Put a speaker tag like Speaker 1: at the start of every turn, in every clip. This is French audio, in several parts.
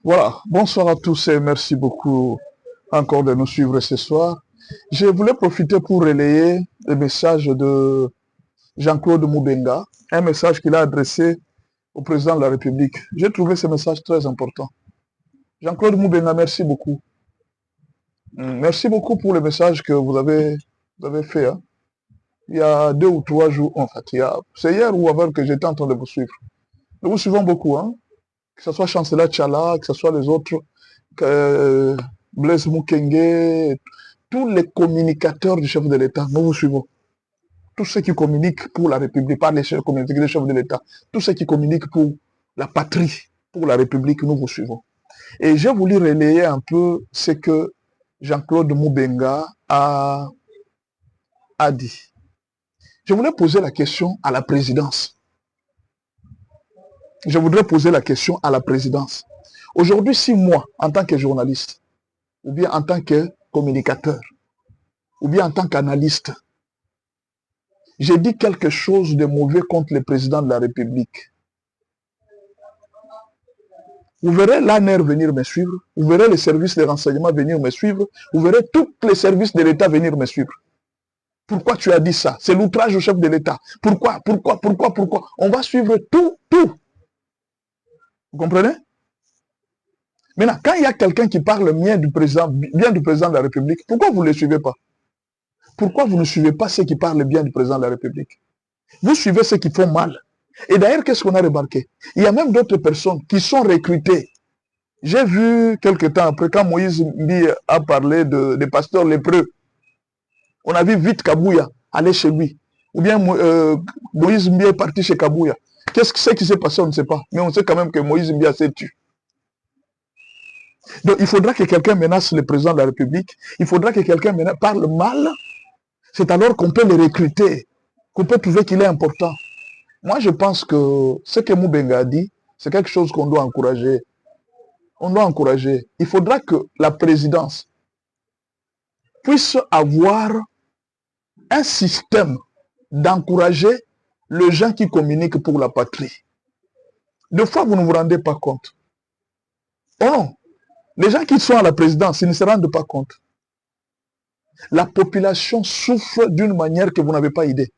Speaker 1: Voilà, bonsoir à tous et merci beaucoup encore de nous suivre ce soir. Je voulais profiter pour relayer le message de Jean-Claude Moubenga, un message qu'il a adressé au président de la République. J'ai trouvé ce message très important. Jean-Claude Moubenga, merci beaucoup. Merci beaucoup pour le message que vous avez fait. Hein. Il y a 2 ou 3 jours, en fait, c'est hier ou avant que j'étais en train de vous suivre. Nous vous suivons beaucoup, hein. Que ce soit Chancela Tchala, que ce soit les autres, que Blaise Mukenge, tous les communicateurs du chef de l'État, nous vous suivons. Tous ceux qui communiquent pour la République, pas les chefs de l'État, tous ceux qui communiquent pour la patrie, pour la République, nous vous suivons. Et j'ai voulu relayer un peu ce que Jean-Claude Moubenga a dit. Je voulais poser la question à la présidence. Je voudrais poser la question à la présidence. Aujourd'hui, si moi, en tant que journaliste, ou bien en tant que communicateur, ou bien en tant qu'analyste, j'ai dit quelque chose de mauvais contre le président de la République, vous verrez l'ANR venir me suivre, vous verrez les services de renseignement venir me suivre, vous verrez tous les services de l'État venir me suivre. Pourquoi tu as dit ça? C'est l'outrage au chef de l'État. Pourquoi? On va suivre tout. Vous comprenez? Maintenant, quand il y a quelqu'un qui parle bien du président de la République, pourquoi vous ne le suivez pas? Pourquoi vous ne suivez pas ceux qui parlent bien du président de la République? Vous suivez ceux qui font mal. Et d'ailleurs, qu'est-ce qu'on a remarqué? Il y a même d'autres personnes qui sont recrutées. J'ai vu quelque temps après, quand Moïse Mbi a parlé des pasteurs lépreux, on a vu vite Kabouya aller chez lui. Ou bien Moïse Mbi est parti chez Kabouya. Qu'est-ce qui s'est passé? On ne sait pas. Mais on sait quand même que Moïse Mbi s'est tué. Donc il faudra que quelqu'un menace le président de la République. Il faudra que quelqu'un parle mal. C'est alors qu'on peut le recruter, qu'on peut trouver qu'il est important. Moi, je pense que ce que Moubenga a dit, c'est quelque chose qu'on doit encourager. On doit encourager. Il faudra que la présidence puisse avoir un système d'encourager les gens qui communiquent pour la patrie. Des fois, vous ne vous rendez pas compte. Oh non. Les gens qui sont à la présidence, ils ne se rendent pas compte. La population souffre d'une manière que vous n'avez pas idée.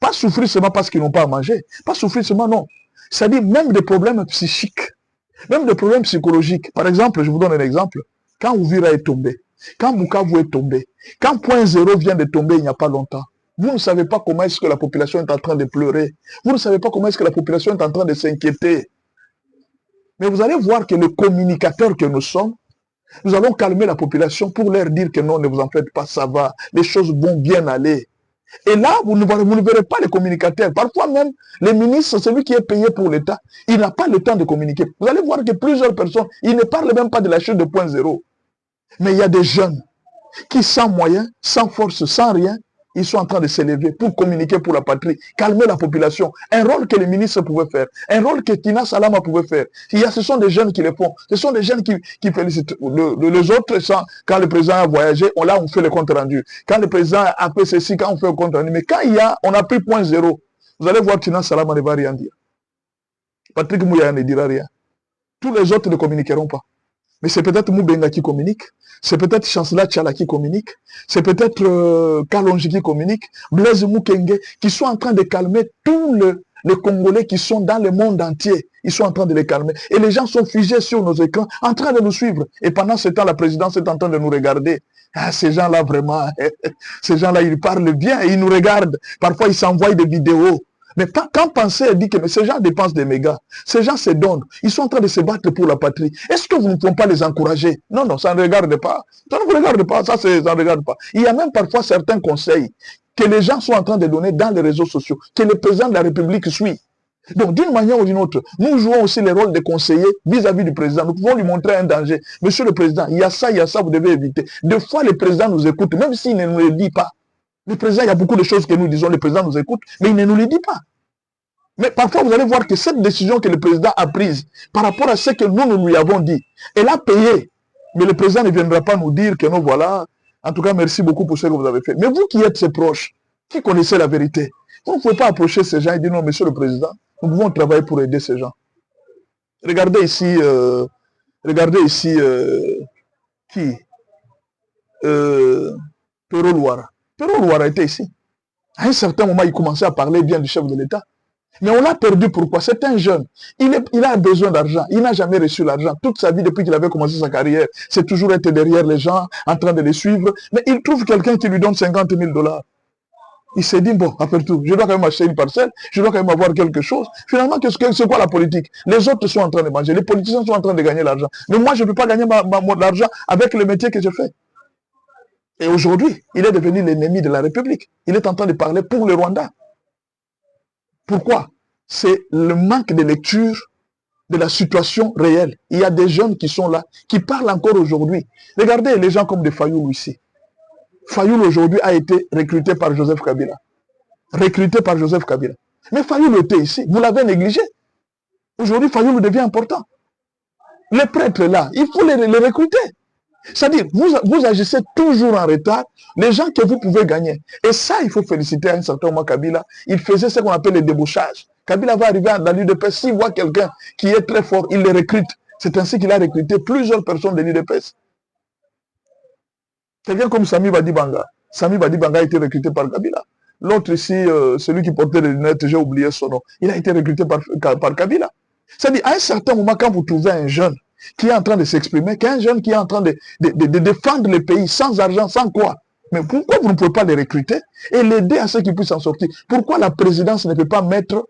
Speaker 1: Pas souffrir seulement parce qu'ils n'ont pas à manger. Pas souffrir seulement, non. C'est-à-dire même des problèmes psychiques, même des problèmes psychologiques. Par exemple, je vous donne un exemple. Quand Ouvira est tombé, quand Bukavu est tombé, quand Point Zéro vient de tomber il n'y a pas longtemps, vous ne savez pas comment est-ce que la population est en train de pleurer. Vous ne savez pas comment est-ce que la population est en train de s'inquiéter. Mais vous allez voir que les communicateurs que nous sommes, nous allons calmer la population pour leur dire que non, ne vous en faites pas, ça va, les choses vont bien aller. Et là, vous ne verrez pas les communicateurs. Parfois même, les ministres, celui qui est payé pour l'État, il n'a pas le temps de communiquer. Vous allez voir que plusieurs personnes, ils ne parlent même pas de la chute de Point Zéro. Mais il y a des jeunes qui, sans moyens, sans force, sans rien, ils sont en train de s'élever pour communiquer pour la patrie, calmer la population. Un rôle que les ministres pouvaient faire, un rôle que Tina Salama pouvait faire. Ce sont des jeunes qui le font, ce sont des jeunes qui félicitent. Les autres, quand le président a voyagé, on fait le compte rendu. Quand le président a fait ceci, quand on fait le compte rendu. Mais quand on a pris Point Zéro, vous allez voir Tina Salama ne va rien dire. Patrick Mouya ne dira rien. Tous les autres ne communiqueront pas. Mais c'est peut-être Moubenga qui communique, c'est peut-être Chancela Tchala qui communique, c'est peut-être Kalonji qui communique, Blaise Mukenge, qui sont en train de calmer tous les Congolais qui sont dans le monde entier. Ils sont en train de les calmer. Et les gens sont figés sur nos écrans, en train de nous suivre. Et pendant ce temps, la présidence est en train de nous regarder. Ah, ces gens-là, vraiment, ces gens-là, ils parlent bien, ils nous regardent. Parfois, ils s'envoient des vidéos. Mais quand penser, elle dit que mais ces gens dépensent des mégas, ces gens se donnent, ils sont en train de se battre pour la patrie. Est-ce que vous ne pouvez pas les encourager? Non, non, ça ne regarde pas. Ça ne vous regarde pas, ça ne regarde pas. Il y a même parfois certains conseils que les gens sont en train de donner dans les réseaux sociaux, que le président de la République suit. Donc, d'une manière ou d'une autre, nous jouons aussi le rôle de conseiller vis-à-vis du président. Nous pouvons lui montrer un danger. Monsieur le président, il y a ça, vous devez éviter. Des fois, le président nous écoute, même s'il ne nous le dit pas. Le président, il y a beaucoup de choses que nous disons, le président nous écoute, mais il ne nous le dit pas. Mais parfois, vous allez voir que cette décision que le président a prise par rapport à ce que nous lui avons dit, elle a payé. Mais le président ne viendra pas nous dire que non, voilà. En tout cas, merci beaucoup pour ce que vous avez fait. Mais vous qui êtes ses proches, qui connaissez la vérité, vous ne pouvez pas approcher ces gens et dire non, monsieur le président, nous pouvons travailler pour aider ces gens. Regardez ici Regardez ici, qui Pero Louara. Pero Louara était ici. À un certain moment, il commençait à parler bien du chef de l'État. Mais on l'a perdu, pourquoi? C'est un jeune. Il a besoin d'argent. Il n'a jamais reçu l'argent. Toute sa vie, depuis qu'il avait commencé sa carrière, c'est toujours été derrière les gens, en train de les suivre. Mais il trouve quelqu'un qui lui donne 50 000 $. Il s'est dit, bon, après tout, je dois quand même acheter une parcelle, je dois quand même avoir quelque chose. Finalement, c'est quoi la politique? Les autres sont en train de manger, les politiciens sont en train de gagner l'argent. Mais moi, je ne peux pas gagner l'argent avec le métier que je fais. Et aujourd'hui, il est devenu l'ennemi de la République. Il est en train de parler pour le Rwanda. Pourquoi? C'est le manque de lecture de la situation réelle. Il y a des jeunes qui sont là, qui parlent encore aujourd'hui. Regardez les gens comme de Fayoulou ici. Fayoulou aujourd'hui a été recruté par Joseph Kabila. Recruté par Joseph Kabila. Mais Fayoulou était ici. Vous l'avez négligé. Aujourd'hui, Fayoulou devient important. Les prêtres là, il faut les recruter. C'est-à-dire, vous agissez toujours en retard, les gens que vous pouvez gagner. Et ça, il faut féliciter à un certain moment Kabila. Il faisait ce qu'on appelle le débauchage. Kabila va arriver dans l'UDPS, s'il voit quelqu'un qui est très fort, il le recrute. C'est ainsi qu'il a recruté plusieurs personnes de l'UDPS. Quelqu'un comme Sami Badibanga. Sami Badibanga a été recruté par Kabila. L'autre ici, celui qui portait les lunettes, j'ai oublié son nom, il a été recruté par Kabila. C'est-à-dire, à un certain moment, quand vous trouvez un jeune qui est en train de s'exprimer, qu'un jeune qui est en train de défendre le pays sans argent, sans quoi? Mais pourquoi vous ne pouvez pas les recruter et l'aider à ce qu'ils puissent en sortir? Pourquoi la présidence ne peut pas mettre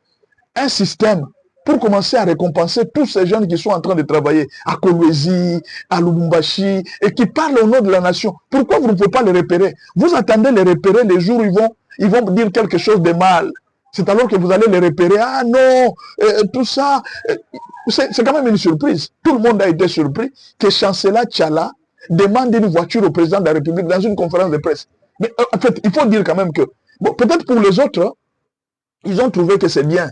Speaker 1: un système pour commencer à récompenser tous ces jeunes qui sont en train de travailler à Kolwezi, à Lubumbashi, et qui parlent au nom de la nation? Pourquoi vous ne pouvez pas les repérer? Vous attendez les repérer les jours où ils vont dire quelque chose de mal. C'est alors que vous allez les repérer. Ah non, tout ça. C'est quand même une surprise. Tout le monde a été surpris que Chancela Tchala demande une voiture au président de la République dans une conférence de presse. Mais en fait, il faut dire quand même que, bon, peut-être pour les autres, ils ont trouvé que c'est bien.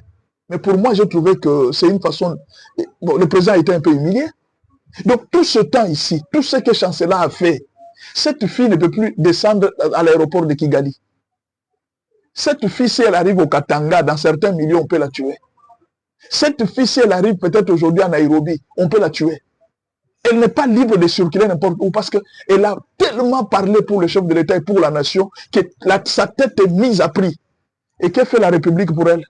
Speaker 1: Mais pour moi, j'ai trouvé que c'est une façon... Bon, le président a été un peu humilié. Donc tout ce temps ici, tout ce que Chancela a fait, cette fille ne peut plus descendre à l'aéroport de Kigali. Cette fille, si elle arrive au Katanga, dans certains milieux, on peut la tuer. Cette fille, si elle arrive peut-être aujourd'hui à Nairobi, on peut la tuer. Elle n'est pas libre de circuler n'importe où parce qu'elle a tellement parlé pour le chef de l'État et pour la nation que sa tête est mise à prix. Et que fait la République pour elle?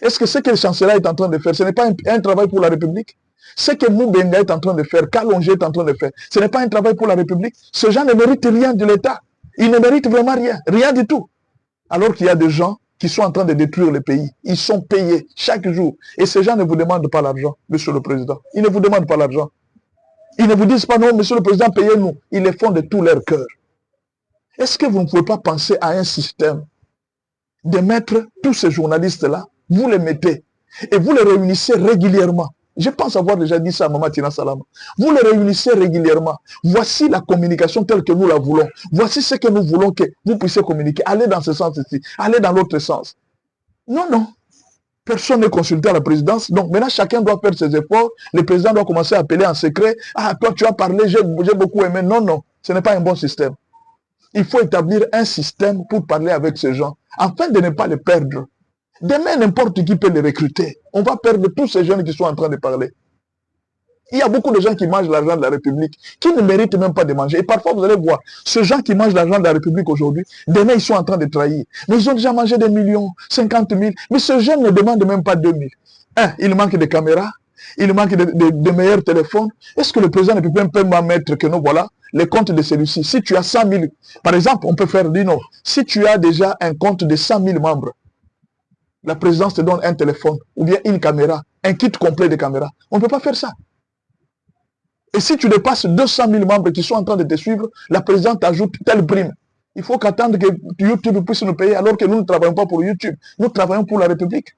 Speaker 1: Est-ce que ce que le chancelier est en train de faire, ce n'est pas un travail pour la République? Ce que Moubenga est en train de faire, Kalonji est en train de faire, ce n'est pas un travail pour la République? Ces gens ne méritent rien de l'État. Ils ne méritent vraiment rien, rien du tout. Alors qu'il y a des gens qui sont en train de détruire le pays. Ils sont payés chaque jour. Et ces gens ne vous demandent pas l'argent, monsieur le président. Ils ne vous demandent pas l'argent. Ils ne vous disent pas non, monsieur le président, payez-nous. Ils le font de tout leur cœur. Est-ce que vous ne pouvez pas penser à un système de mettre tous ces journalistes-là, vous les mettez et vous les réunissez régulièrement? Je pense avoir déjà dit ça à Mama Tina Salama. Vous les réunissez régulièrement. Voici la communication telle que nous la voulons. Voici ce que nous voulons que vous puissiez communiquer. Allez dans ce sens ici. Allez dans l'autre sens. Non, non. Personne n'est consulté à la présidence. Donc maintenant, chacun doit faire ses efforts. Le président doit commencer à appeler en secret. Ah, toi, tu as parlé, j'ai beaucoup aimé. Non, non. Ce n'est pas un bon système. Il faut établir un système pour parler avec ces gens, afin de ne pas les perdre. Demain, n'importe qui peut les recruter. On va perdre tous ces jeunes qui sont en train de parler. Il y a beaucoup de gens qui mangent l'argent de la République, qui ne méritent même pas de manger. Et parfois, vous allez voir, ces gens qui mangent l'argent de la République aujourd'hui, demain, ils sont en train de trahir. Mais ils ont déjà mangé des millions, 50 000. Mais ce jeune ne demande même pas 2 000. Il manque de caméras, il manque de meilleurs téléphones. Est-ce que le président ne peut même pas mettre que nous, voilà, les comptes de celui-ci? Si tu as 100 000, par exemple, on peut faire du non. Si tu as déjà un compte de 100 000 membres, la présidence te donne un téléphone, ou bien une caméra, un kit complet de caméras. On ne peut pas faire ça. Et si tu dépasses 200 000 membres qui sont en train de te suivre, la présidence t'ajoute telle prime. Il faut qu'attendre que YouTube puisse nous payer, alors que nous ne travaillons pas pour YouTube. Nous travaillons pour la République.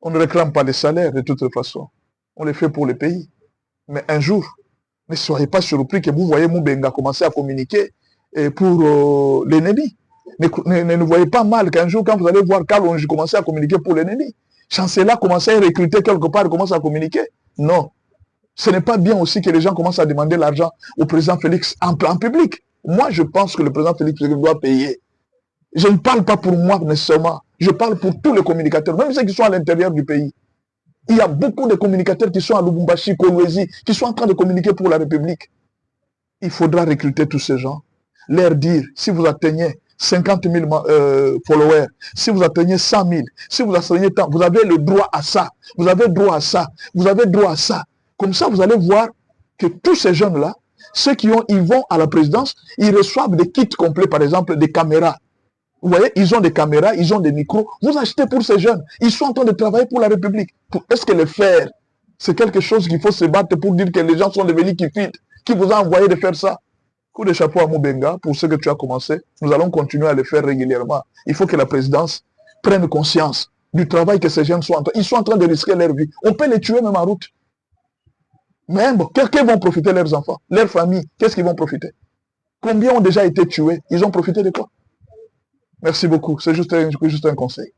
Speaker 1: On ne réclame pas les salaires de toute façon. On les fait pour le pays. Mais un jour, ne soyez pas surpris que vous voyez Moubenga commencer à communiquer pour l'ennemi. Ne voyez pas mal qu'un jour, quand vous allez voir Kalonji commencer à communiquer pour l'ennemi, Chancela commencer à recruter quelque part et commence à communiquer. Non. Ce n'est pas bien aussi que les gens commencent à demander l'argent au président Félix en public. Moi, je pense que le président Félix doit payer. Je ne parle pas pour moi nécessairement. Je parle pour tous les communicateurs, même ceux qui sont à l'intérieur du pays. Il y a beaucoup de communicateurs qui sont à Lubumbashi, Kolwezi, qui sont en train de communiquer pour la République. Il faudra recruter tous ces gens, leur dire, si vous atteignez 50 000 followers, si vous atteignez 100 000, si vous atteignez tant, vous avez le droit à ça, vous avez droit à ça, vous avez droit à ça. Comme ça, vous allez voir que tous ces jeunes-là, ceux ils vont à la présidence, ils reçoivent des kits complets, par exemple, des caméras. Vous voyez, ils ont des caméras, ils ont des micros. Vous achetez pour ces jeunes. Ils sont en train de travailler pour la République. Est-ce que le faire, c'est quelque chose qu'il faut se battre pour dire que les gens sont devenus kifites, qui vous a envoyé de faire ça? Coup de chapeau à Moubenga pour ce que tu as commencé. Nous allons continuer à le faire régulièrement. Il faut que la présidence prenne conscience du travail que ces jeunes sont en train. Ils sont en train de risquer leur vie. On peut les tuer même en route. Mais bon, qu'est-ce vont profiter leurs enfants, leurs familles? Qu'est-ce qu'ils vont profiter? Combien ont déjà été tués? Ils ont profité de quoi? Merci beaucoup. C'est juste un conseil.